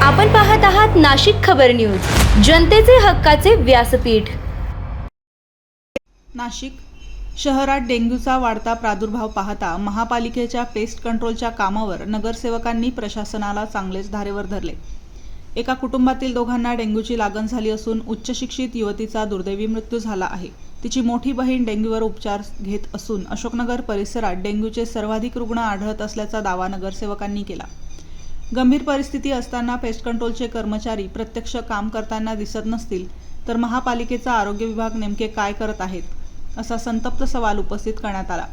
आपण पाहत आहात नाशिक खबर न्यूज, जनतेचे हक्काचे व्यासपीठ। नाशिक शहरात डेंग्यूचा वाढता प्रादुर्भाव पाहता महापालिकेच्या पेस्ट कंट्रोलच्या कामावर नगरसेवकांनी प्रशासनाला चांगलेच धारेवर धरले। एका कुटुंबातील दोघांना डेंग्यूची लागण झाली असून उच्च शिक्षित युवतीचा दुर्दैवी मृत्यू झाला आहे। तिची मोठी बहीण डेंग्यूवर उपचार घेत असून अशोकनगर परिसरात डेंग्यूचे सर्वाधिक रुग्ण आढळत असल्याचा दावा नगरसेवकांनी केला। गंभीर परिस्थिती असताना पेस्ट कंट्रोलचे कर्मचारी प्रत्यक्ष काम करताना दिसत नसतील तर महापालिकेचा आरोग्य विभाग नेमके काय करत आहेत, असा संतप्त सवाल उपस्थित करण्यात आला।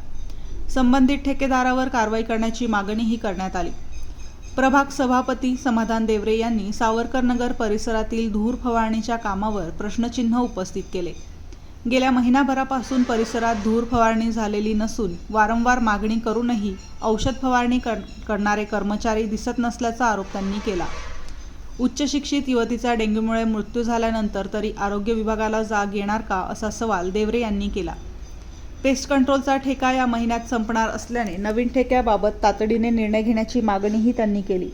संबंधित ठेकेदारावर कारवाई करण्याची मागणीही करण्यात आली। प्रभाग सभापती समाधान देवरे यांनी सावरकर नगर परिसरातील धूर फवारणीच्या कामावर प्रश्नचिन्ह उपस्थित केले। गेल्या महिनाभरापासून परिसरात धूर फवारणी झालेली नसून वारंवार मागणी करूनही औषध फवारणी करणारे कर्मचारी दिसत नसल्याचा आरोप त्यांनी केला। उच्च शिक्षित युवतीचा डेंग्यूमुळे मृत्यू झाल्यानंतर तरी आरोग्य विभागाला जाग येणार का, असा सवाल देवरे यांनी केला। पेस्ट कंट्रोलचा ठेका या महिन्यात संपणार असल्याने नवीन ठेक्याबाबत तातडीने निर्णय घेण्याची मागणीही त्यांनी केली।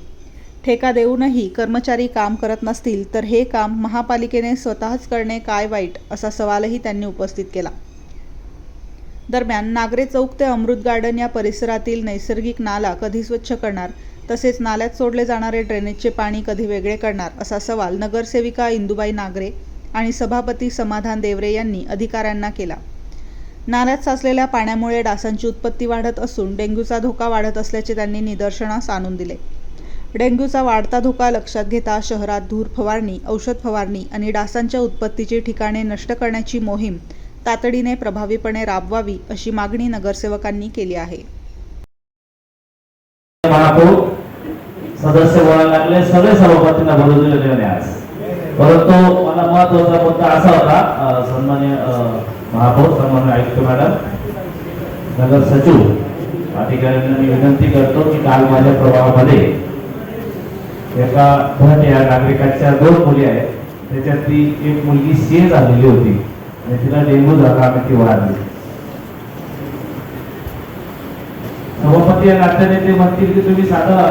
ठेका देऊनही कर्मचारी काम करत नसतील तर हे काम महापालिकेने स्वतःच करणे काय वाईट, असा सवालही त्यांनी उपस्थित केला। दरम्यान नागरे चौक ते अमृत गार्डन या परिसरातील नैसर्गिक नाला कधी स्वच्छ करणार, तसेच नाल्यात सोडले जाणारे ड्रेनेजचे पाणी कधी वेगळे करणार, असा सवाल नगरसेविका इंदुबाई नागरे आणि सभापती समाधान देवरे यांनी अधिकाऱ्यांना केला। नाल्यात साचलेल्या पाण्यामुळे डासांची उत्पत्ती वाढत असून डेंग्यूचा धोका वाढत असल्याचे त्यांनी निदर्शनास आणून दिले। डेंग्यूचा वाढता धोका लक्षात घेता शहरात धूर फवारणी, औषध फवारणी आणि डासांच्या उत्पत्तीची ठिकाणे नष्ट करण्याची मोहीम तातडीने प्रभावीपणे राबवावी, अशी मागणी नगरसेवकांनी केली आहे। सदस्य बोलायला लागले, सगळे सभापतींना बोलू दिले आज, परंतु मला महत्त्वाचा मुद्दा असा होता, सन्माननीय महापौर, सन्माननीय आयुक्त मॅडम, नगर सचिव अधिकाऱ्यांना मी विनंती करतो की काल माझ्या प्रभागामध्ये एका भट या नागरिकाच्या 2 मुली आहेत, त्याच्यातली एक मुलगी सीए झालेली होती आणि तिला डेंग्यू झाला आणि ती वाढली। सभापती या नात्याने ते म्हणतील की तुम्ही साधा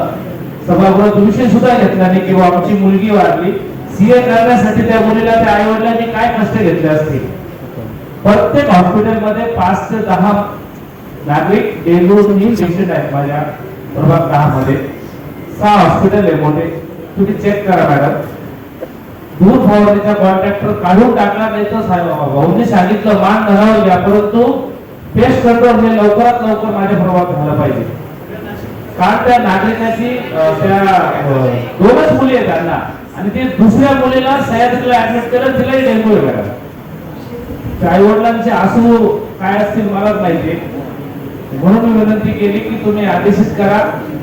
सभागृहात विषय सुद्धा घेतला नाही किंवा आमची मुलगी वाढली, सीए करण्यासाठी त्या मुलीला त्या आई वडिलांनी काय कष्ट घेतले असतील। प्रत्येक हॉस्पिटलमध्ये 5 ते 10 नागरिक डेंग्यू पेशंट आहेत। माझ्या प्रभाग 10 मध्ये 6 हॉस्पिटल आहे मोठे, तुम्ही चेक करा मॅडम। धूर फवारणीचा कॉन्ट्रॅक्टर काढून टाकला नाही तर भाऊंनी सांगितलं मान धरावर घ्या, परंतु पेस्ट कंट्रोल हे लवकरात लवकर माझ्या प्रभागात झालं पाहिजे। कारण त्या नागरिकाची त्या 2च मुली आहेत त्यांना, आणि ते दुसऱ्या मुलीला सह्याद्रीला ऍडमिट केलं, तिलाही डेंग्यू आहे। आई वडिलांचे आसू काय असतील मलाच माहिती, म्हणून मी विनंती केली की तुम्ही आदेशित करा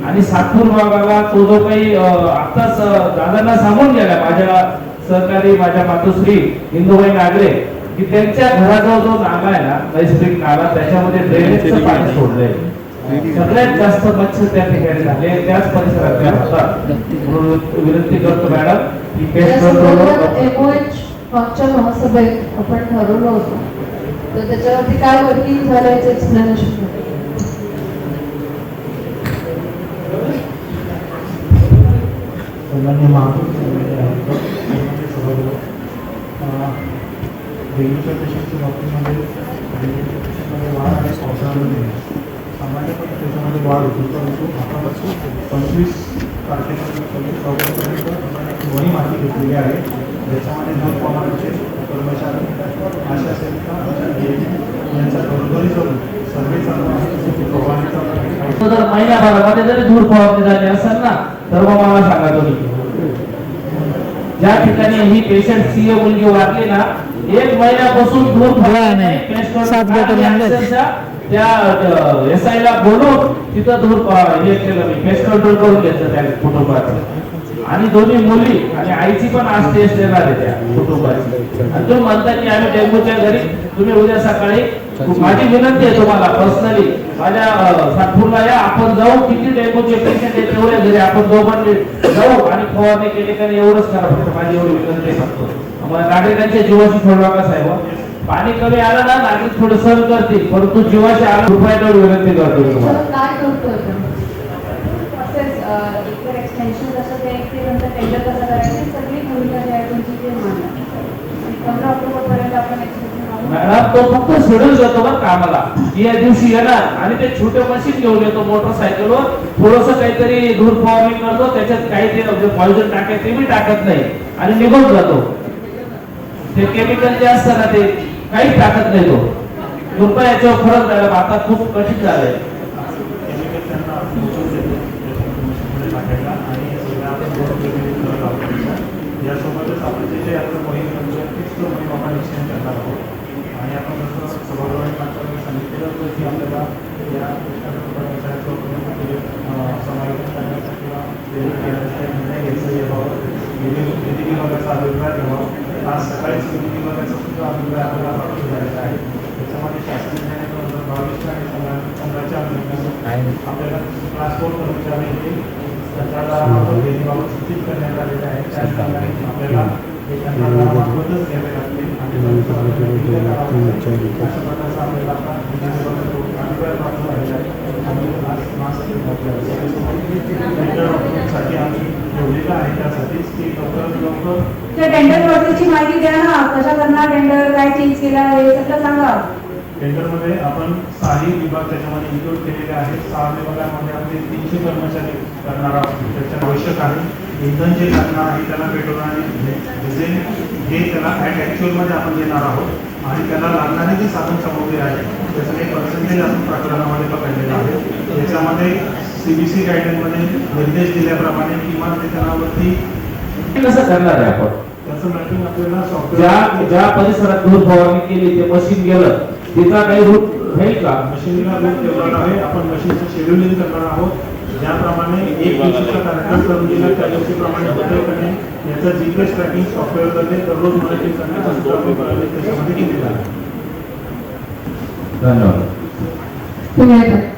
आणि सातपूर भागाला तो जो काही आताच दादांना सांगून गेला माझ्या सहकारी, माझ्या मातोश्री इंदुबाई नागरे, की त्यांच्या घराजवळ जो नाला आहे ना, नैसर्गिक नाला, त्याच्यामध्ये ड्रेनेजचं पाणी सोडलंय। सगळ्यात जास्त मच्छर त्या ठिकाणी झाले, त्याच परिसरातल्या होतात। म्हणून विनंती करतो मॅडम की पेस्ट कंट्रोल मागच्या महासभेत आपण ठरवलं होतं, तर त्याच्यावरती काय वर्किंग झालं याचं एक्सप्लेनेशन। डेंग्यूच्या पेशंटच्या बाबतीमध्ये वाढ आहे, पावसाळ्यामध्ये सामान्यपणे त्याच्यामध्ये वाढ होती, परंतु आतापासून 25 तारखेपर्यंत वही माहिती घेतलेली आहे, ज्याच्यामध्ये 2 प्रमाणाचे कर्मचारी, आशा सेविका यांचा घरोघरी जाऊन सर्वे चालू आहे। जर महिन्याभरामध्ये जरी धूर फवारणी झाली असेल ना, तर मग मला सांगा तुम्ही, ज्या ठिकाणी ही पेशंट सीए मुलगी वाढली ना, 1 महिन्यापासून धूर फवारणी त्या एसआय ला बोलून तिथं धूर हे केलं, मी पेस्ट कंट्रोल करून घेतलं त्या कुटुंबाचं, आणि दोन्ही मुली आणि आईची पण आज टेस्ट येणार आहे त्या कुटुंबाची। आणि तुम्ही म्हणता की आम्ही डेंग्यूच्या घरी, तुम्ही उद्या सकाळी, माझी विनंती आहे तुम्हाला पर्सनली, माझ्या सातपूरला या, आपण जाऊ, किती डेंग्यूचे पेशंट आहेत तेवढ्या घरी आपण दोघांनी जाऊ आणि फवारणी केली का एवढंच करा, फक्त माझी एवढी विनंती आहे। आम्हाला नागरिकांच्या जीवाशी सोडवा का साहेब, पाणी कमी आलं ना नागरिक थोडं सहन करतील, परंतु जीवाशी आलं रुपयावर विनंती करतो तुम्हाला। काय करतोय टेन्शन कसं ते ते नंतर टेंडर कसं करायचं सगळी भूमिका जी आहे तुमची ते मांडा आणि 15 ऑक्टोबरपर्यंत आपण एक्सप्रेशन मॅडम तो फक्त शेड्यूल देतो बरं कामाला की या दिवशी येणार आणि ते छोटे मशीन घेऊन येतो मोटरसायकलवर थोडस काहीतरी धूर फवारणी करतो त्याच्यात काही ते पॉइझन टाकायचं ते बी टाकत नाही आणि निघून जातो ते केमिकल जे असतं ना ते काहीच टाकत नाही तो कृपया याच्यावर फरक झाला आता खूप कठीण झालंय केमिकल त्यांना पोहोचवून देतो मशीनमध्ये टाकायला आणि सगळ्या आपण करत आहोत यासोबतच आपण जे जे आता मोहीम करतो तीच तो मोहीम आपण एक्सटेंड करणार आहोत आणि आपण जसं सभागृहात सांगितलेलं होतं की आपल्याला या समायोजन करण्याचा किंवा निर्णय घ्यायचा याबाबत विधी विभागाचा अभिप्राय घ्यावा आज सकाळीच विधी विभागाचा सुद्धा अभिप्राय आपल्याला प्राप्त झालेला आहे त्याच्यामध्ये शासनाने 2022 आणि संघाच्या अनुषंगाने आपल्याला क्लास 4 कर्मचारी हे त्याच्याला विधीबाबत सूचित करण्यात आलेले आहे त्याचप्रमाणे आपल्याला मार्फतच घ्यावे लागते आणि अशा प्रकारचा आपल्याला आता अभिप्राय प्राप्त झालेला आहे साठी आम्ही ठेवलेलं आहे त्यासाठीच की लवकर त्या टेंडर प्रोसेसची माहिती द्या ना कशा करणार टेंडर काय चेंज केला हे सगळं सांगा टेंडरमध्ये आपण 6 विभाग त्याच्यामध्ये इन्क्लूड केलेले आहेत 6 विभागामध्ये आपले 300 कर्मचारी करणार आहोत त्याच्या आवश्यक आहे इंधन जे लागणार आहे त्याला पेट्रोल आणि डिझेल हे त्याला ॲक्च्युअलमध्ये आपण देणार आहोत आणि त्याला लागणारी जी साधन सामग्री आहे त्याचं काही पर्सेंटेज आपण प्रकरणामध्ये पकडलेलं आहे याच्यामध्ये CBC गाईडलाईनमध्ये निर्देश दिल्याप्रमाणे किमान वेतनावरती कसं करणार आहे आपण त्याचं मॅपिंग आपल्याला ज्या सॉफ्टवेअर ज्या परिसरात धूर फवारणी केली ते मशीन गेलं तिचा काही रूट राहील का मशीनला रूट ठेवणार आहे आपण मशीनचं शेड्युलिंग करणार आहोत ज्याप्रमाणे एक दिवसाचा कार्यक्रम करून दिला त्या दिवशीप्रमाणे बदल करणे याचा GPS ट्रॅकिंग सॉफ्टवेअरमध्ये दररोज मॉनिटरिंग करण्याचा सुद्धा आपण त्याच्यामध्ये केलेला आहे धन्यवाद पुन्हा एकदा